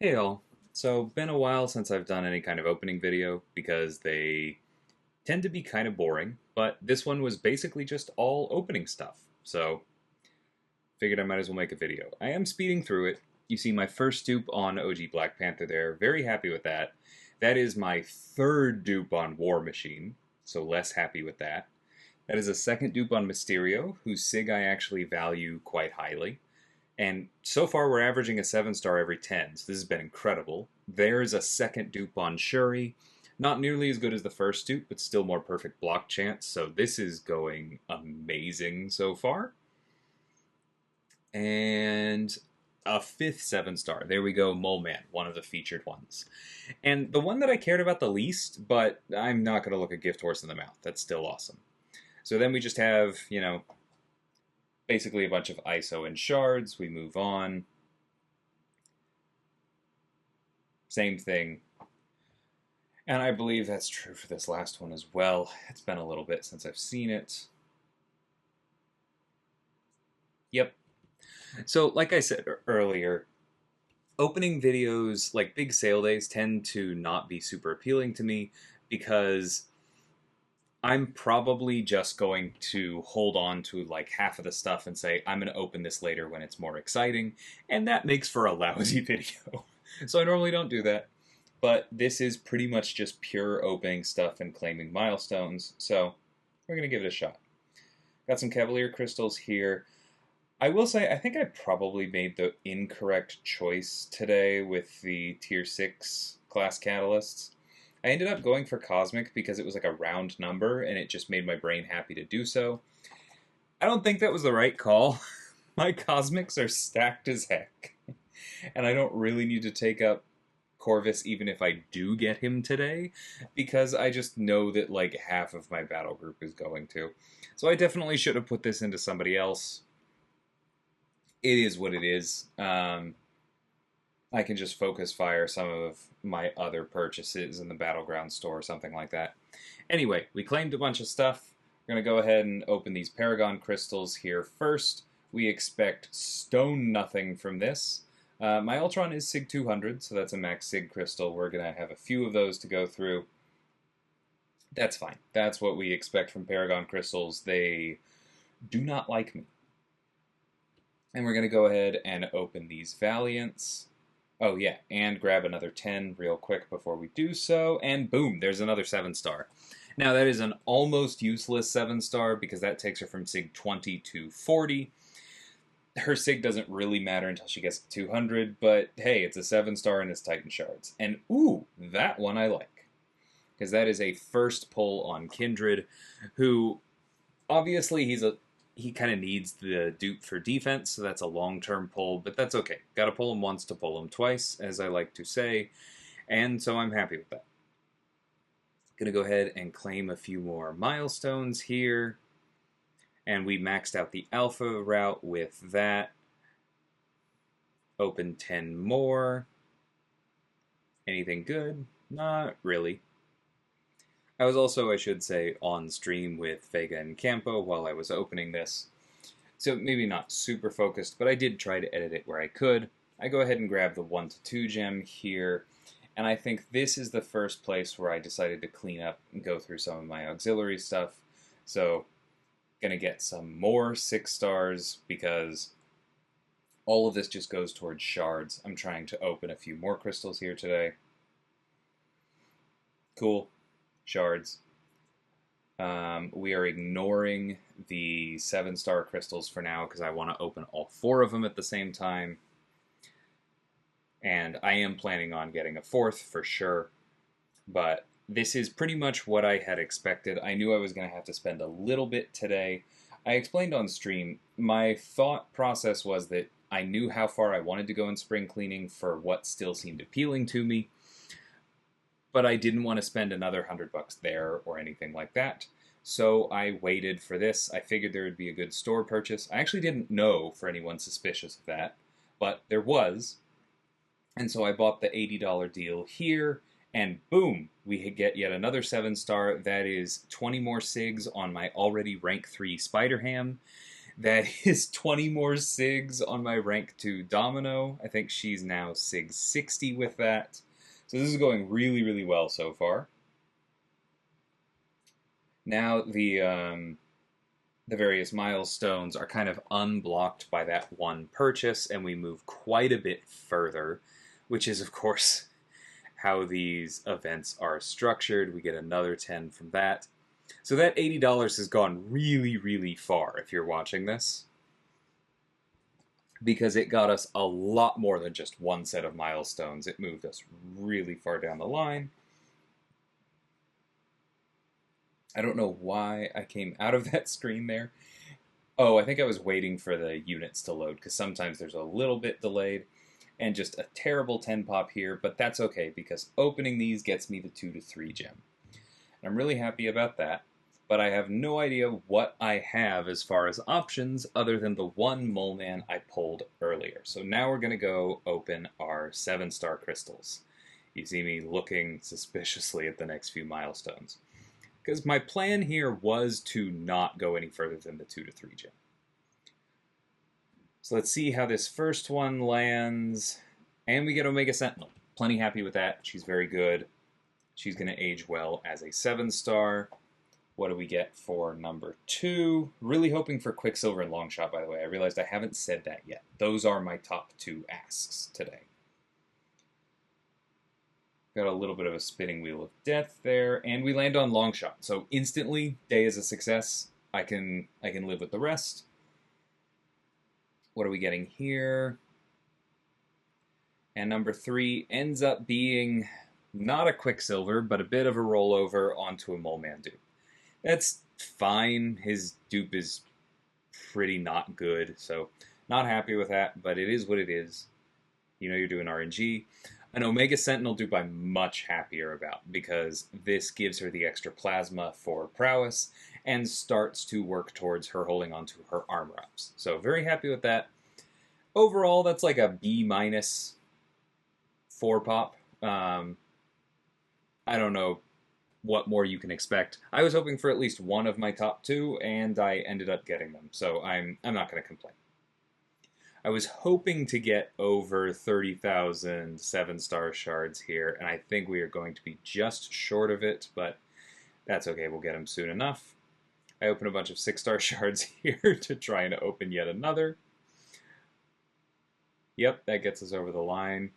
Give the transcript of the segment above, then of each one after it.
Hey all. So, been a while since I've done any kind of opening video because they tend to be kind of boring, but this one was basically just all opening stuff. So, figured I might as well make a video. I am speeding through it. You see my first dupe on OG Black Panther there. Very happy with that. That is my third dupe on War Machine, so less happy with that. That is a second dupe on Mysterio, whose SIG I actually value quite highly. And so far, we're averaging a 7 star every 10, so this has been incredible. There's a second dupe on Shuri. Not nearly as good as the first dupe, but still more perfect block chance, so this is going amazing so far. And a fifth 7 star. There we go, Mole Man, one of the featured ones. And the one that I cared about the least, but I'm not going to look a gift horse in the mouth. That's still awesome. So then we just have, basically a bunch of ISO and shards. We move on. Same thing. And I believe that's true for this last one as well. It's been a little bit since I've seen it. Yep. So, like I said earlier, opening videos, like big sale days, tend to not be super appealing to me because I'm probably just going to hold on to like half of the stuff and say, I'm going to open this later when it's more exciting, and that makes for a lousy video. So I normally don't do that, but this is pretty much just pure opening stuff and claiming milestones, so we're going to give it a shot. Got some Cavalier crystals here. I will say, I think I probably made the incorrect choice today with the Tier 6 class catalysts. I ended up going for Cosmic because it was like a round number and it just made my brain happy to do so. I don't think that was the right call. My Cosmics are stacked as heck. And I don't really need to take up Corvus even if I do get him today, because I just know that like half of my battle group is going to. So I definitely should have put this into somebody else. It is what it is. I can just focus fire some of my other purchases in the Battleground store or something like that. Anyway, we claimed a bunch of stuff. We're going to go ahead and open these Paragon crystals here first. We expect stone nothing from this. My Ultron is SIG 200, so that's a max SIG crystal. We're going to have a few of those to go through. That's fine. That's what we expect from Paragon crystals. They do not like me. And we're going to go ahead and open these Valiants. Oh yeah, and grab another 10 real quick before we do so, and boom, there's another 7-star. Now that is an almost useless 7-star because that takes her from SIG 20 to 40. Her SIG doesn't really matter until she gets to 200, but hey, it's a 7-star and it's Titan Shards. And ooh, that one I like. Because that is a first pull on Kindred, who obviously he kind of needs the dupe for defense, so that's a long-term pull, but that's okay. Got to pull him once to pull him twice, as I like to say, and so I'm happy with that. Gonna go ahead and claim a few more milestones here, and we maxed out the alpha route with that. Open 10 more. Anything good? Not really. I was also, I should say, on stream with Vega and Campo while I was opening this. So maybe not super focused, but I did try to edit it where I could. I go ahead and grab the 1 to 2 gem here, and I think this is the first place where I decided to clean up and go through some of my auxiliary stuff. So, gonna get some more 6 stars because all of this just goes towards shards. I'm trying to open a few more crystals here today. Cool. Shards. We are ignoring the 7-star crystals for now because I want to open all 4 of them at the same time. And I am planning on getting a 4th for sure. But this is pretty much what I had expected. I knew I was going to have to spend a little bit today. I explained on stream, my thought process was that I knew how far I wanted to go in spring cleaning for what still seemed appealing to me, but I didn't want to spend another $100 there or anything like that. So I waited for this. I figured there would be a good store purchase. I actually didn't know for anyone suspicious of that, but there was. And so I bought the $80 deal here, and boom, we get yet another 7-star. That is 20 more SIGs on my already rank 3 Spider-Ham. That is 20 more SIGs on my rank 2 Domino. I think she's now SIG 60 with that. So this is going really, really well so far. Now the various milestones are kind of unblocked by that one purchase, and we move quite a bit further, which is, of course, how these events are structured. We get another 10 from that. So that $80 has gone really, really far if you're watching this, because it got us a lot more than just one set of milestones. It moved us really far down the line. I don't know why I came out of that screen there. Oh, I think I was waiting for the units to load, because sometimes there's a little bit delayed. And just a terrible 10 pop here, but that's okay, because opening these gets me the 2 to 3 gem. And I'm really happy about that, but I have no idea what I have as far as options other than the one Mole Man I pulled earlier. So now we're going to go open our 7-star crystals. You see me looking suspiciously at the next few milestones, because my plan here was to not go any further than the 2 to 3 gem. So let's see how this first one lands. And we get Omega Sentinel. Plenty happy with that. She's very good. She's going to age well as a 7-star. What do we get for number 2? Really hoping for Quicksilver and Longshot, by the way. I realized I haven't said that yet. Those are my top 2 asks today. Got a little bit of a spinning wheel of death there. And we land on Longshot. So instantly, day is a success. I can live with the rest. What are we getting here? And number 3 ends up being not a Quicksilver, but a bit of a rollover onto a Mole Man dupe. That's fine. His dupe is pretty not good, so not happy with that, but it is what it is. You know you're doing RNG. An Omega Sentinel dupe I'm much happier about, because this gives her the extra plasma for prowess and starts to work towards her holding onto her armor ups. So very happy with that. Overall, that's like a B- 4 pop. I don't know what more you can expect. I was hoping for at least one of my top 2, and I ended up getting them, so I'm not going to complain. I was hoping to get over 30,000 7-star shards here, and I think we are going to be just short of it, but that's okay. We'll get them soon enough. I open a bunch of 6-star shards here to try and open yet another. Yep, that gets us over the line.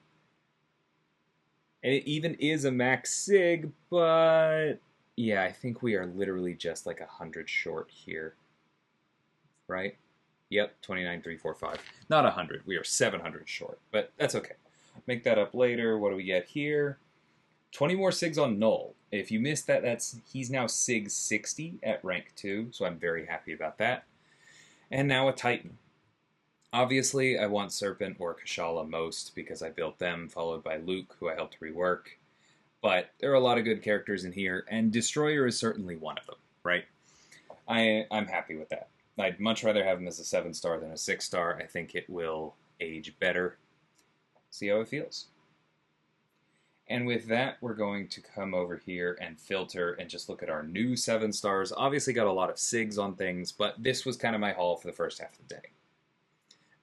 And it even is a max sig, but yeah, I think we are literally just like 100 short here. Right? Yep, 29,345. Not 100. We are 700 short, but that's okay. Make that up later. What do we get here? 20 more SIGs on Null. If you missed that, he's now SIG 60 at rank 2, so I'm very happy about that. And now a Titan. Obviously, I want Serpent or Kashala most because I built them, followed by Luke, who I helped rework. But there are a lot of good characters in here, and Destroyer is certainly one of them, right? I'm happy with that. I'd much rather have him as a 7-star than a 6-star. I think it will age better. See how it feels. And with that, we're going to come over here and filter and just look at our new 7-stars. Obviously got a lot of SIGs on things, but this was kind of my haul for the first half of the day.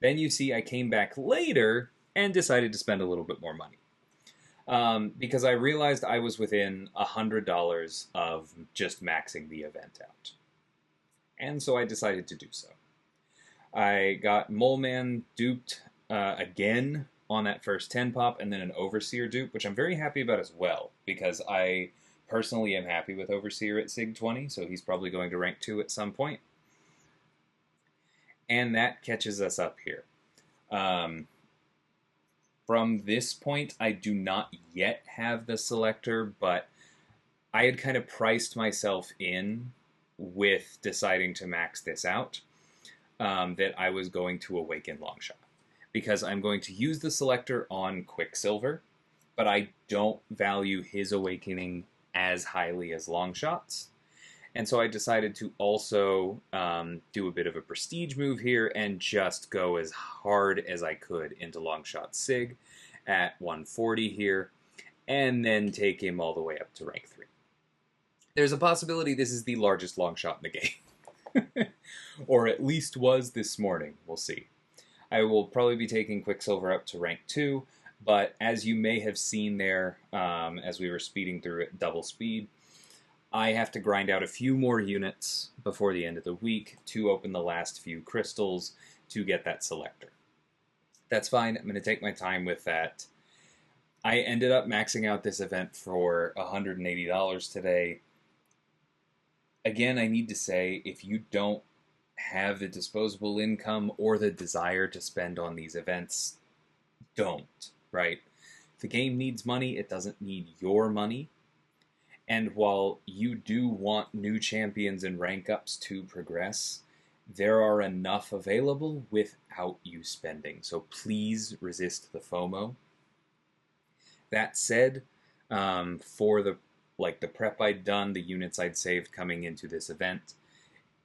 Then you see I came back later and decided to spend a little bit more money. Because I realized I was within $100 of just maxing the event out. And so I decided to do so. I got Mole Man duped again on that first 10 pop, and then an Overseer dupe, which I'm very happy about as well, because I personally am happy with Overseer at SIG 20, so he's probably going to rank 2 at some point. And that catches us up here. From this point, I do not yet have the selector, but I had kind of priced myself in with deciding to max this out, that I was going to awaken Longshot. Because I'm going to use the selector on Quicksilver, but I don't value his awakening as highly as Longshot's. And so I decided to also do a bit of a prestige move here and just go as hard as I could into Longshot Sig at 140 here, and then take him all the way up to rank 3. There's a possibility this is the largest Longshot in the game. Or at least was this morning. We'll see. I will probably be taking Quicksilver up to rank 2, but as you may have seen there, as we were speeding through at double speed, I have to grind out a few more units before the end of the week to open the last few crystals to get that selector. That's fine. I'm going to take my time with that. I ended up maxing out this event for $180 today. Again, I need to say, if you don't have the disposable income or the desire to spend on these events, don't, right? The game needs money. It doesn't need your money. And while you do want new champions and rank ups to progress, there are enough available without you spending. So please resist the FOMO. That said, for the prep I'd done, the units I'd saved coming into this event,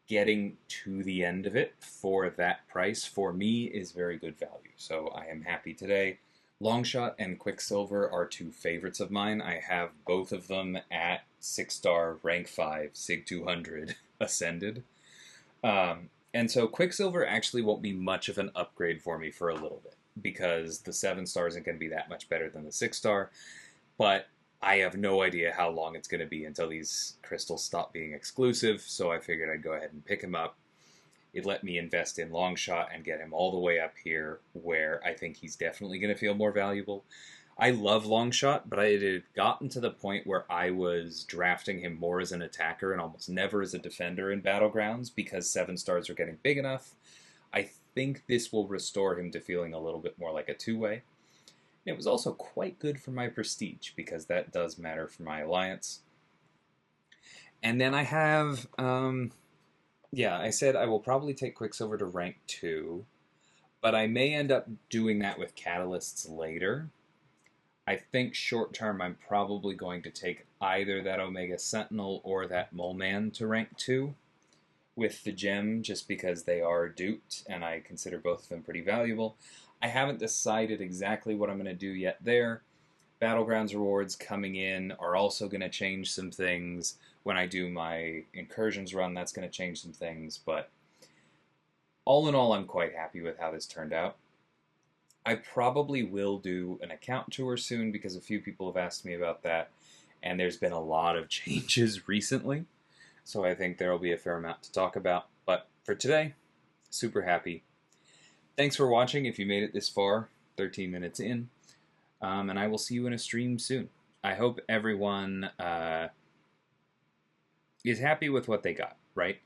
getting to the end of it for that price, for me, is very good value. So I am happy today. Longshot and Quicksilver are two favorites of mine. I have both of them at 6-star, rank 5, SIG 200 Ascended. And so Quicksilver actually won't be much of an upgrade for me for a little bit, because the 7-star isn't going to be that much better than the 6-star, but I have no idea how long it's going to be until these crystals stop being exclusive, so I figured I'd go ahead and pick him up. It let me invest in Longshot and get him all the way up here, where I think he's definitely going to feel more valuable. I love Longshot, but I had gotten to the point where I was drafting him more as an attacker and almost never as a defender in Battlegrounds, because 7-stars are getting big enough. I think this will restore him to feeling a little bit more like a two-way. It was also quite good for my prestige, because that does matter for my alliance. And then I have, I said I will probably take Quicksilver to rank 2, but I may end up doing that with catalysts later. I think short term I'm probably going to take either that Omega Sentinel or that Mole Man to rank 2 with the gem, just because they are duped, and I consider both of them pretty valuable. I haven't decided exactly what I'm going to do yet there. Battlegrounds rewards coming in are also going to change some things. When I do my incursions run, that's going to change some things, but all in all, I'm quite happy with how this turned out. I probably will do an account tour soon, because a few people have asked me about that, and there's been a lot of changes recently, so I think there will be a fair amount to talk about. But for today, super happy. Thanks for watching if you made it this far, 13 minutes in, and I will see you in a stream soon. I hope everyone is happy with what they got, right?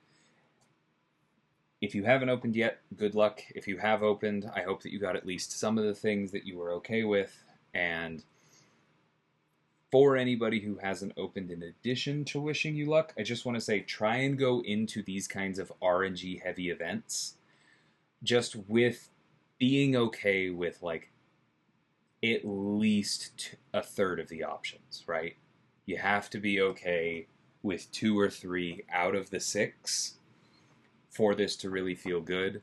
If you haven't opened yet, good luck. If you have opened, I hope that you got at least some of the things that you were okay with. And for anybody who hasn't opened, in addition to wishing you luck, I just want to say, try and go into these kinds of RNG heavy events just with being okay with, like, at least a third of the options, right? You have to be okay with 2 or 3 out of the 6 for this to really feel good.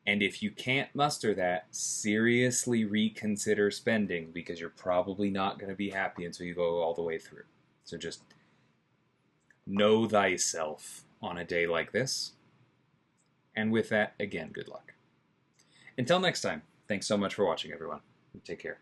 And if you can't muster that, seriously reconsider spending, because you're probably not going to be happy until you go all the way through. So just know thyself on a day like this. And with that, again, good luck. Until next time, thanks so much for watching, everyone. Take care.